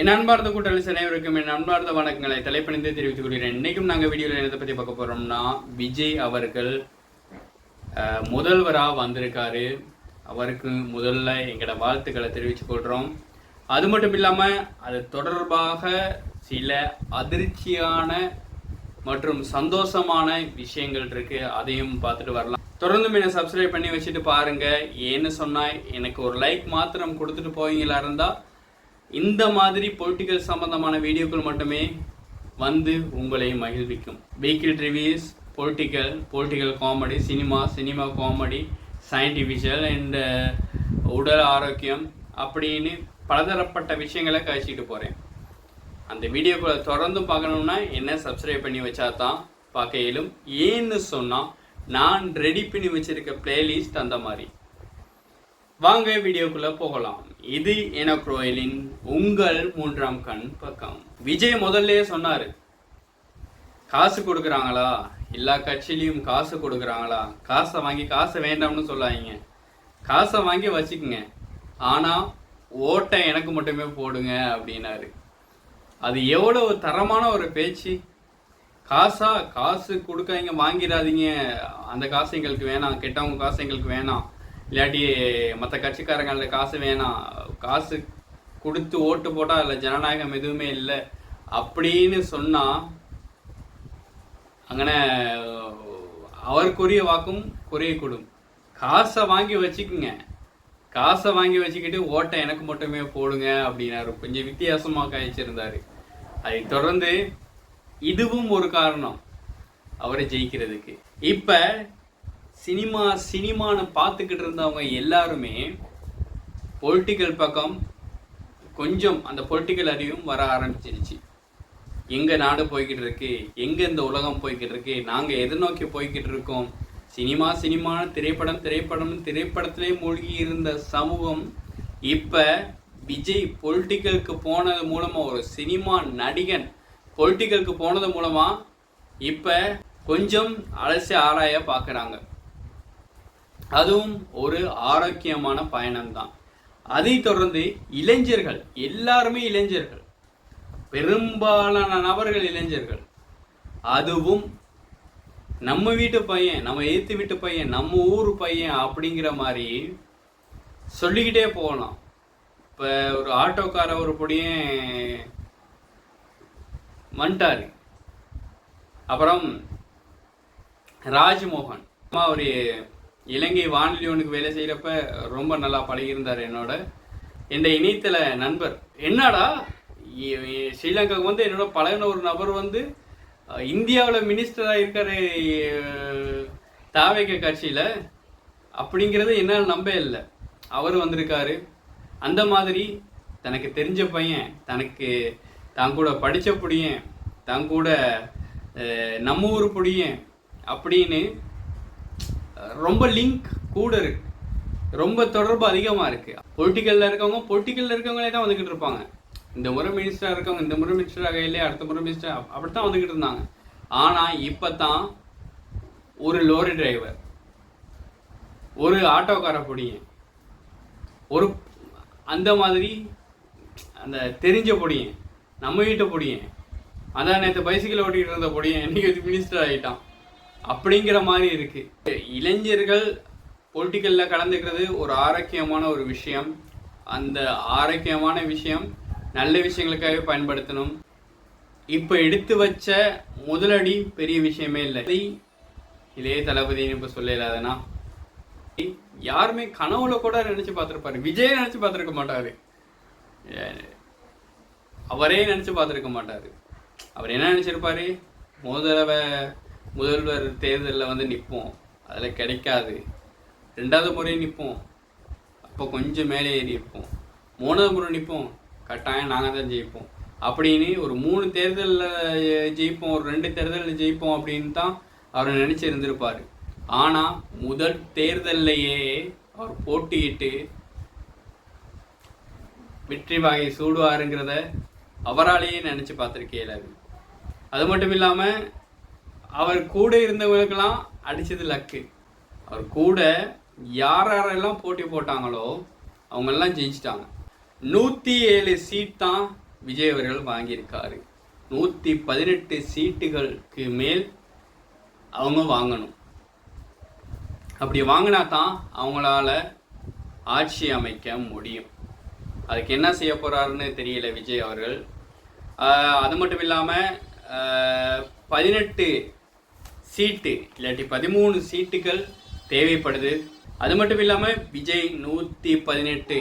என் அன்பார்ந்த கூட்டாளி அனைவருக்கும் என் அன்பார்ந்த வணக்கங்களை தலைப்பணிந்தே தெரிவித்துக் கொள்கிறேன். இன்னைக்கும் நாங்கள் வீடியோவில் என்னத்தை பற்றி பார்க்க போறோம்னா, விஜய் அவர்கள் முதல்வராக வந்திருக்காரு. அவருக்கு முதல்ல எங்களோட வாழ்த்துக்களை தெரிவித்துக் கொள்கிறோம். அது மட்டும் இல்லாமல் அது தொடர்பாக சில அதிர்ச்சியான மற்றும் சந்தோஷமான விஷயங்கள் இருக்கு. அதையும் பார்த்துட்டு வரலாம். தொடர்ந்து என்னை சப்ஸ்கிரைப் பண்ணி வச்சுட்டு பாருங்க. ஏன்னு சொன்னா எனக்கு ஒரு லைக் மாத்திரம் கொடுத்துட்டு போவீங்களா இருந்தா இந்த மாதிரி பொலிட்டிக்கல் சம்பந்தமான வீடியோக்கள் மட்டுமே வந்து உங்களை மகிழ்விக்கும். Vehicle reviews, political comedy, cinema comedy, சயின்டிஃபிஷியல் அண்ட் உடல் ஆரோக்கியம் அப்படின்னு பலதரப்பட்ட விஷயங்களை கழிச்சிட்டு போகிறேன். அந்த வீடியோக்களை தொடர்ந்து பார்க்கணுன்னா என்ன சப்ஸ்கிரைப் பண்ணி வச்சா தான் பார்க்க இயலும். ஏன்னு சொன்னால் நான் ரெடி பண்ணி வச்சிருக்க பிளேலிஸ்ட் அந்த மாதிரி. வாங்க வீடியோக்குள்ள போகலாம். இது எனக்ரோயிலின் உங்கள் மூன்றாம் கண் பக்கம். விஜய் முதல்ல சொன்னாரு, காசு கொடுக்குறாங்களா, எல்லா கட்சியிலையும் காசு கொடுக்குறாங்களா, காசை வாங்கி காசை வேண்டாம்னு சொல்லாதீங்க, காசை வாங்கி வச்சுக்குங்க, ஆனா ஓட்டை எனக்கு மட்டுமே போடுங்க அப்படின்னாரு. அது எவ்வளவு தரமான ஒரு பேச்சு. காசு கொடுக்காதீங்க, வாங்கிடாதீங்க, அந்த காசு எங்களுக்கு வேணாம், கெட்டவங்க காசு எங்களுக்கு வேணாம், இல்லாட்டி மற்ற கட்சிக்காரங்கள காசு வேணாம், காசு கொடுத்து ஓட்டு போட்டால் அதில் ஜனநாயகம் எதுவுமே இல்லை அப்படின்னு சொன்னால் அங்கே அவருக்குரிய வாக்கும் குறையக்கூடும். காசை வாங்கி வச்சுக்குங்க, காசை வாங்கி வச்சுக்கிட்டு ஓட்டை எனக்கு மட்டுமே போடுங்க அப்படின்னாரு. கொஞ்சம் வித்தியாசமாக கழிச்சிருந்தாரு. அதை தொடர்ந்து இதுவும் ஒரு காரணம் அவரை ஜெயிக்கிறதுக்கு. இப்போ சினிமான்னு பார்த்துக்கிட்டு இருந்தவங்க எல்லாருமே பொலிட்டிக்கல் பக்கம் கொஞ்சம் அந்த பொலிட்டிக்கல் அறிவும் வர ஆரம்பிச்சிருச்சு. எங்கே நாடு போய்கிட்டு இருக்கு, எங்கே இந்த உலகம் போய்கிட்டு இருக்கு, நாங்கள் எதை நோக்கி போய்கிட்டு இருக்கோம், சினிமான திரைப்படத்திலே மூழ்கி இருந்த சமூகம் இப்போ விஜய் பொலிட்டிக்கலுக்கு போனது மூலமாக, ஒரு சினிமா நடிகன் பொலிட்டிக்கலுக்கு போனது மூலமாக இப்போ கொஞ்சம் அலசி ஆராய பார்க்குறாங்க. அதுவும் ஒரு ஆரோக்கியமான பயணம்தான். அதை தொடர்ந்து இளைஞர்கள் எல்லாருமே இளைஞர்கள், பெரும்பாலான நபர்கள் இளைஞர்கள், அதுவும் நம்ம வீட்டு பையன், நம்ம எதிர்த்து வீட்டு பையன், நம்ம ஊர் பையன் அப்படிங்கிற மாதிரி சொல்லிக்கிட்டே போகலாம். இப்போ ஒரு ஆட்டோக்கார ஒரு பொடியன் வந்துட்டாரு. அப்புறம் ராஜ்மோகன் ஒரு இலங்கை வானொலி ஒன்றுக்கு வேலை செய்கிறப்ப ரொம்ப நல்லா பழகியிருந்தார் என்னோட. இந்த இணையத்தில் நண்பர், என்னடா ஸ்ரீலங்காவுக்கு வந்து என்னோட பழகின ஒரு நபர் வந்து இந்தியாவில் மினிஸ்டராக இருக்காரு தாவேக கட்சியில் அப்படிங்கிறது என்னால் நம்ப இல்லை. அவர் வந்திருக்காரு. அந்த மாதிரி தனக்கு தெரிஞ்ச பையன், தான் கூட படித்த பொடியன், தான் கூட நம்ம ஊர் பொடியன் அப்படின்னு ரொம்ப லிங்க் கூட இருக்கு, ரொம்ப தொடர்பு அதிகமாக இருக்கு. பொலிட்டிக்கல்ல இருக்கவங்களே தான் வந்துக்கிட்டு இருப்பாங்க. இந்த முறை மினிஸ்டராக இருக்கவங்க இந்த முறை மினிஸ்டராக இல்லையா, அடுத்த முறை மினிஸ்டர் அப்படித்தான் வந்துக்கிட்டு இருந்தாங்க. ஆனால் இப்போ தான் ஒரு லோரி டிரைவர், ஒரு ஆட்டோக்கார பொடியன், ஒரு அந்த மாதிரி அந்த தெரிஞ்ச பொடியன், நம்ம வீட்டு பொடியன், அதான் நேற்று பைசிக்கிள் ஓட்டிகிட்டு இருந்த பொடியன் இன்னைக்கு மினிஸ்டர் ஆகிட்டான் அப்படிங்கிற மாதிரி இருக்கு. இளைஞர்கள் பொலிட்டிக்கல்ல கலந்துக்கிறது ஒரு ஆரோக்கியமான ஒரு விஷயம். அந்த ஆரோக்கியமான விஷயம் நல்ல விஷயங்களுக்காகவே பயன்படுத்தணும். இப்போ எடுத்து வச்ச முதலடி பெரிய விஷயமே இல்லை. இளைய தளபதினு இப்போ சொல்ல இல்லாதனா யாருமே கனவுல கூட நினைச்சு பார்த்துருப்பாரு. விஜய் நினைச்சு பார்த்துருக்க மாட்டாரு, அவரே நினைச்சு பார்த்துருக்க மாட்டாரு. அவர் என்ன நினைச்சிருப்பாரு, முதல்வர் தேர்தலில் வந்து நிற்போம், அதில் கிடைக்காது, 2வது முறை நிற்போம், அப்போ கொஞ்சம் மேலே ஏறி இருப்போம், 3வது முறை நிற்போம், கட்டாயம் நாங்கள் தான் ஜெயிப்போம் அப்படின்னு ஒரு 3 தேர்தலில் ஜெயிப்போம், ஒரு 2 தேர்தலில் ஜெயிப்போம் அப்படின்னு தான் அவர் நினச்சி இருந்திருப்பார். ஆனால் முதல் தேர்தல்லையே அவர் போட்டியிட்டு வெற்றி வாகை சூடுவாருங்கிறத அவராலேயே நினச்சி பார்த்துருக்கேன். அது மட்டும் இல்லாமல் அவர் கூட இருந்தவங்களுக்கெல்லாம் அடித்தது லக்கு. அவர் கூட யாரெல்லாம் போட்டி போட்டாங்களோ அவங்கெல்லாம் ஜெயிச்சிட்டாங்க. 107 சீட் தான் விஜய் அவர்கள் வாங்கியிருக்காரு. 118 சீட்டுகளுக்கு மேல் அவங்க வாங்கணும். அப்படி வாங்கினா தான் அவங்களால ஆட்சி அமைக்க முடியும். அதுக்கு என்ன செய்ய போகிறாருன்னு தெரியல விஜய் அவர்கள். அது மட்டும் இல்லாமல் 18 சீட்டு இல்லாட்டி 13 சீட்டுகள் தேவைப்படுது. அது மட்டும் இல்லாமல் விஜய் 118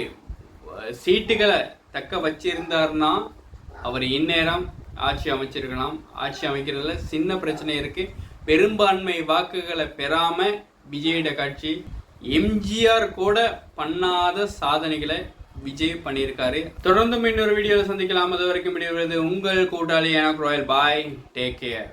சீட்டுகளை தக்க வச்சிருந்தார்னா அவர் இந்நேரம் ஆட்சி அமைச்சிருக்கலாம். ஆட்சி அமைக்கிறதுல சின்ன பிரச்சனை இருக்குது. பெரும்பான்மை வாக்குகளை பெறாமல் விஜயோட கட்சி எம்ஜிஆர் கூட பண்ணாத சாதனைகளை விஜய் பண்ணியிருக்காரு. தொடர்ந்து இன்னொரு வீடியோவில் சந்திக்கலாம். அது வரைக்கும் விடைபெறுவது உங்கள் கூட்டாளி எனக்கு ராயல். பாய், டேக் கேர்.